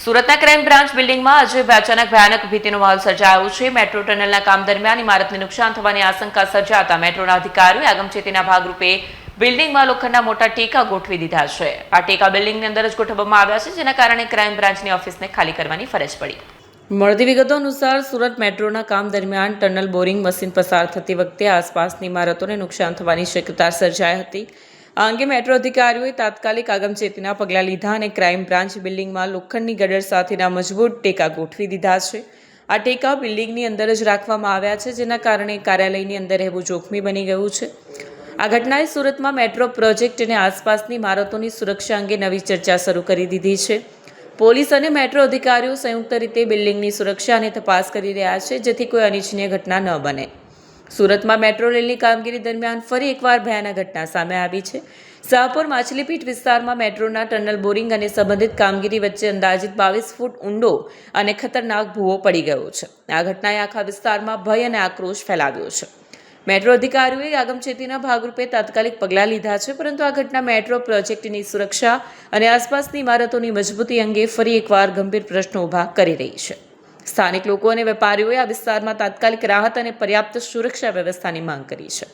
સુરતના crime branch બિલ્ડિંગમાં આજે અચાનક ભયાનક ભીતિનો માહોલ સર્જાયો છે। મેટ્રો ટનલના કામ દરમિયાન ઇમારતને નુકસાન થવાની આશંકા સર્જાતા મેટ્રોના અધિકારીઓએ આગમચેતીના ભાગરૂપે બિલ્ડિંગમાં લોખંડના મોટા ટેકા ગોઠવી દીધા છે। આ ટેકા બિલ્ડિંગની અંદર જ ગોઠવવામાં આવ્યા છે, જેના કારણે ક્રાઇમ બ્રાન્ચની ઓફિસને ખાલી કરવાની ફરજ પડી। મળતી વિગતો અનુસાર સુરત મેટ્રોના કામ દરમિયાન ટનલ બોરિંગ મશીન પસાર થતી વખતે આસપાસની ઇમારતોને નુકસાન થવાની શક્યતા સર્જાઈ હતી। આ અંગે મેટ્રો અધિકારીઓએ તાત્કાલિક આગમચેતીના પગલાં લીધા અને ક્રાઇમ બ્રાન્ચ બિલ્ડિંગમાં લોખંડની ગડર સાથેના મજબૂત ટેકા ગોઠવી દીધા છે। આ ટેકા બિલ્ડિંગની અંદર જ રાખવામાં આવ્યા છે, જેના કારણે કાર્યાલયની અંદર રહેવું જોખમી બની ગયું છે। આ ઘટનાએ સુરતમાં મેટ્રો પ્રોજેક્ટ અને આસપાસની ઇમારતોની સુરક્ષા અંગે નવી ચર્ચા શરૂ કરી દીધી છે। પોલીસ અને મેટ્રો અધિકારીઓ સંયુક્ત રીતે બિલ્ડિંગની સુરક્ષા અને તપાસ કરી રહ્યા છે, જેથી કોઈ અનિચ્છનીય ઘટના ન બને। સુરતમાં મેટ્રો રેલની કામગીરી દરમિયાન ફરી એકવાર ભયાનક ઘટના સામે આવી છે। શાહપુર માછલીપીટ વિસ્તારમાં મેટ્રોના ટનલ બોરિંગ અને સંબંધિત કામગીરી વચ્ચે અંદાજિત 22 ફૂટ ઊંડો અને ખતરનાક ભૂવો પડી ગયો છે। આ ઘટનાએ આખા વિસ્તારમાં ભય અને આક્રોશ ફેલાવ્યો છે। મેટ્રો અધિકારીઓએ આગમચેતીના ભાગરૂપે તાત્કાલિક પગલાં લીધા છે, પરંતુ આ ઘટના મેટ્રો પ્રોજેક્ટની સુરક્ષા અને આસપાસની ઇમારતોની મજબૂતી અંગે ફરી એકવાર ગંભીર પ્રશ્નો ઊભા કરી રહી છે। સ્થાનિક લોકો અને વેપારીઓએ આ વિસ્તારમાં તાત્કાલિક રાહત અને પર્યાપ્ત સુરક્ષા વ્યવસ્થાની માંગ કરી છે।